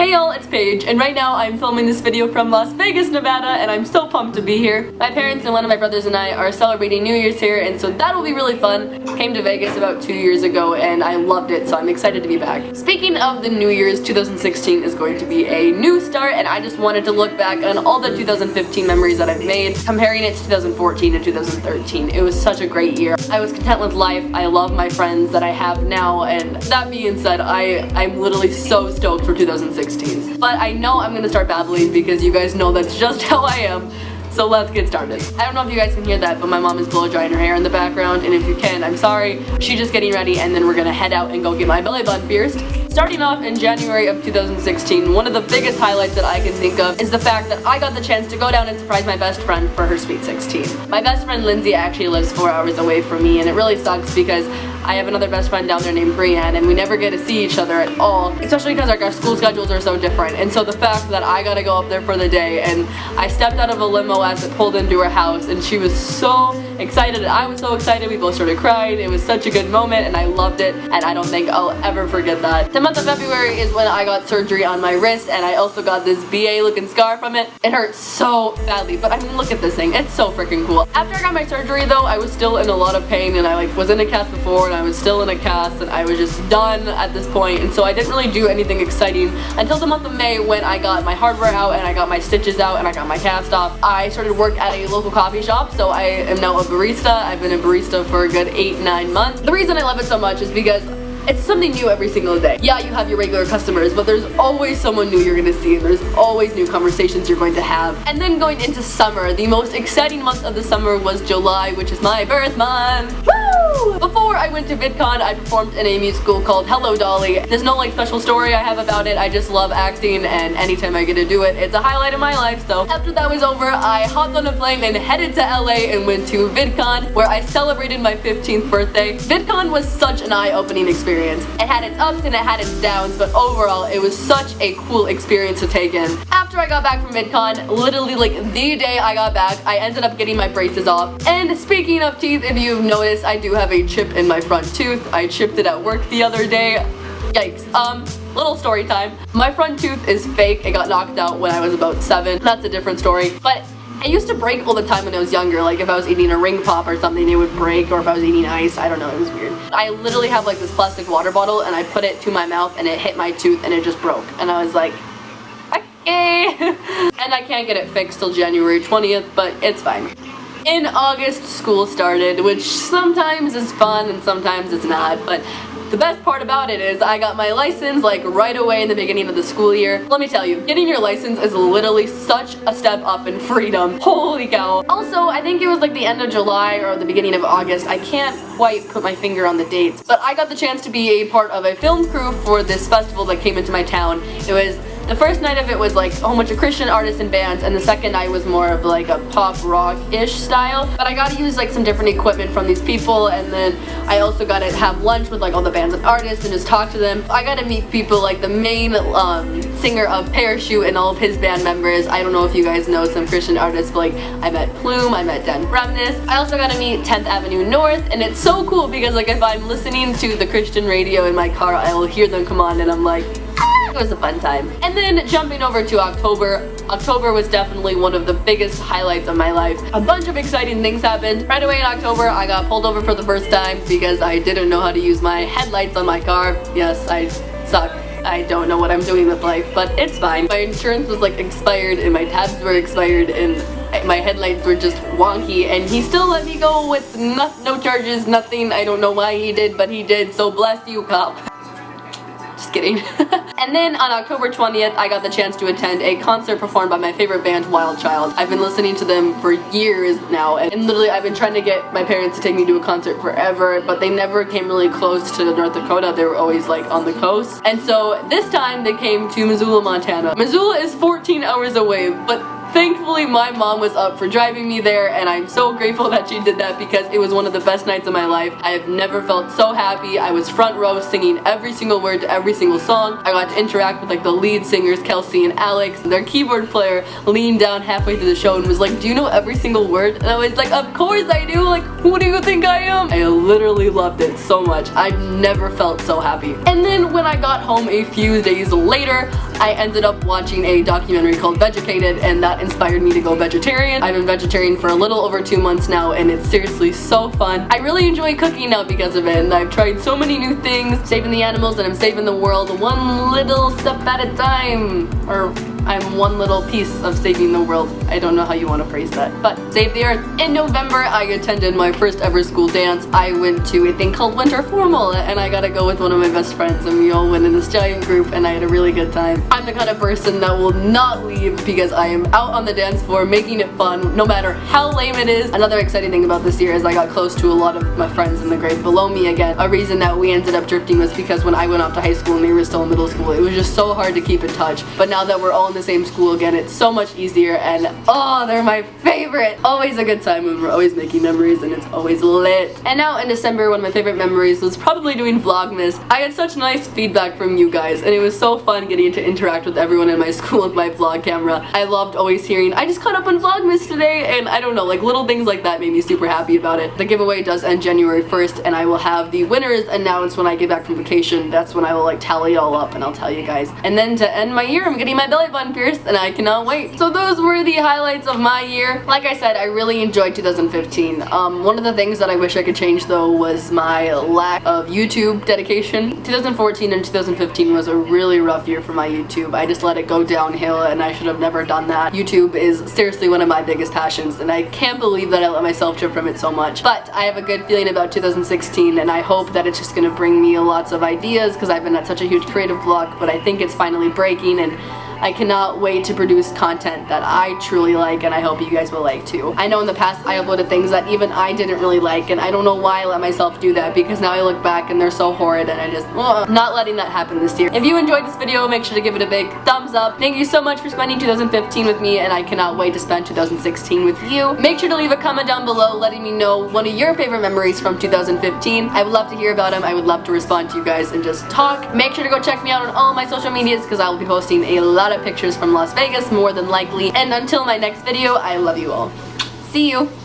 Hey y'all, it's Paige, and right now I'm filming this video from Las Vegas, Nevada, and I'm so pumped to be here. My parents and one of my brothers and I are celebrating New Year's here, and so that'll be really fun. Came to Vegas about 2 years ago, and I loved it, so I'm excited to be back. Speaking of the New Year's, 2016 is going to be a new start, and I just wanted to look back on all the 2015 memories that I've made, comparing it to 2014 and 2013. It was such a great year. I was content with life. I love my friends that I have now, and that being said, I'm literally so stoked for 2016. But I know I'm gonna start babbling because you guys know that's just how I am. So let's get started. I don't know if you guys can hear that, but my mom is blow drying her hair in the background, and if you can, I'm sorry. She's just getting ready, and then we're gonna head out and go get my belly button pierced. Starting off in January of 2016, one of the biggest highlights that I can think of is the fact that I got the chance to go down and surprise my best friend for her sweet 16. My best friend Lindsay actually lives 4 hours away from me, and it really sucks because I have another best friend down there named Brienne, and we never get to see each other at all, especially because our school schedules are so different. And so the fact that I got to go up there for the day, and I stepped out of a limo as it pulled into her house, and she was so excited, and I was so excited, we both started crying. It was such a good moment, and I loved it, and I don't think I'll ever forget that. The month of February is when I got surgery on my wrist, and I also got this BA looking scar from it. It hurts so badly, but I mean, look at this thing, it's so freaking cool. After I got my surgery though, I was still in a lot of pain, and I was in a cast before, and I was still in a cast, and I was just done at this point, and so I didn't really do anything exciting until the month of May when I got my hardware out, and I got my stitches out, and I got my cast off. I started work at a local coffee shop, so I am now a barista. I've been a barista for a good 8-9 months. The reason I love it so much is because it's something new every single day. Yeah, you have your regular customers, but there's always someone new you're gonna see, and there's always new conversations you're going to have. And then going into summer, the most exciting month of the summer was July, which is my birth month. Woo! Before I went to VidCon, I performed in a musical called Hello Dolly. There's no special story I have about it. I just love acting, and anytime I get to do it, it's a highlight of my life. So after that was over, I hopped on a plane and headed to LA and went to VidCon, where I celebrated my 15th birthday. VidCon was such an eye-opening experience. It had its ups and it had its downs, but overall it was such a cool experience to take in. After I got back from VidCon, literally the day I got back, I ended up getting my braces off. And speaking of teeth, if you've noticed, I do have a chip in my front tooth. I chipped it at work the other day. Yikes. Little story time. My front tooth is fake. It got knocked out when I was about 7. That's a different story. But it used to break all the time when I was younger. Like if I was eating a ring pop or something, it would break, or if I was eating ice, I don't know, it was weird. I literally have this plastic water bottle, and I put it to my mouth, and it hit my tooth, and it just broke. And I was like, okay. And I can't get it fixed till January 20th, but it's fine. In August, school started, which sometimes is fun and sometimes it's not, but the best part about it is I got my license right away in the beginning of the school year. Let me tell you, getting your license is literally such a step up in freedom. Holy cow. Also, I think it was the end of July or the beginning of August. I can't quite put my finger on the dates, but I got the chance to be a part of a film crew for this festival that came into my town. The first night of it was a whole bunch of Christian artists and bands, and the second night was more of a pop rock-ish style. But I got to use some different equipment from these people, and then I also got to have lunch with all the bands and artists and just talk to them. I got to meet people the main singer of Parachute and all of his band members. I don't know if you guys know some Christian artists, but I met Plume, I met Dan Bremnes. I also got to meet 10th Avenue North, and it's so cool because if I'm listening to the Christian radio in my car, I'll hear them come on, and I'm like, it was a fun time. And then jumping over to October. October was definitely one of the biggest highlights of my life. A bunch of exciting things happened. Right away in October, I got pulled over for the first time because I didn't know how to use my headlights on my car. Yes, I suck. I don't know what I'm doing with life, but it's fine. My insurance was expired, and my tabs were expired, and my headlights were just wonky, and he still let me go with no charges, nothing. I don't know why he did, but he did, so bless you, cop. Just kidding. And then on October 20th, I got the chance to attend a concert performed by my favorite band, Wild Child. I've been listening to them for years now, and literally I've been trying to get my parents to take me to a concert forever, but they never came really close to North Dakota. They were always on the coast. And so this time they came to Missoula, Montana. Missoula is 14 hours away, but thankfully my mom was up for driving me there, and I'm so grateful that she did that because it was one of the best nights of my life. I have never felt so happy. I was front row singing every single word to every single song. I got to interact with the lead singers, Kelsey and Alex. Their keyboard player leaned down halfway through the show and was like, do you know every single word? And I was like, of course I do. Who do you think I am? I literally loved it so much. I've never felt so happy. And then when I got home a few days later, I ended up watching a documentary called Vegucated, and that inspired me to go vegetarian. I've been vegetarian for a little over 2 months now, and it's seriously so fun. I really enjoy cooking now because of it, and I've tried so many new things, saving the animals, and I'm saving the world one little step at a time. Or I'm one little piece of saving the world. I don't know how you want to phrase that, but save the earth. In November, I attended my first ever school dance. I went to a thing called Winter Formal, and I got to go with one of my best friends, and we all went in this giant group, and I had a really good time. I'm the kind of person that will not leave because I am out on the dance floor making it fun, no matter how lame it is. Another exciting thing about this year is I got close to a lot of my friends in the grade below me again. A reason that we ended up drifting was because when I went off to high school and they were still in middle school, it was just so hard to keep in touch. But now that we're all in the same school again, it's so much easier, and oh, they're my favorite. Always a good time when we're always making memories, and it's always lit. And now in December, one of my favorite memories was probably doing Vlogmas. I had such nice feedback from you guys, and it was so fun getting to interact with everyone in my school with my vlog camera. I loved always hearing, I just caught up on Vlogmas today, and I don't know, like little things like that made me super happy about it. The giveaway does end January 1st, and I will have the winners announced when I get back from vacation. That's when I will like tally it all up, and I'll tell you guys. And then to end my year, I'm getting my belly button pierced, and I cannot wait. So those were the highlights of my year. Like I said, I really enjoyed 2015. One of the things that I wish I could change though was my lack of YouTube dedication. 2014 and 2015 was a really rough year for my YouTube. I just let it go downhill, and I should have never done that. YouTube is seriously one of my biggest passions, and I can't believe that I let myself trip from it so much. But I have a good feeling about 2016, and I hope that it's just gonna bring me lots of ideas because I've been at such a huge creative block, but I think it's finally breaking, and I cannot wait to produce content that I truly like, and I hope you guys will like too. I know in the past I uploaded things that even I didn't really like, and I don't know why I let myself do that, because now I look back and they're so horrid, and I just, not letting that happen this year. If you enjoyed this video, make sure to give it a big thumbs up. Thank you so much for spending 2015 with me, and I cannot wait to spend 2016 with you. Make sure to leave a comment down below letting me know one of your favorite memories from 2015. I would love to hear about them. I would love to respond to you guys and just talk. Make sure to go check me out on all my social medias because I will be posting a lot of pictures from Las Vegas, more than likely. And until my next video, I love you all. See you!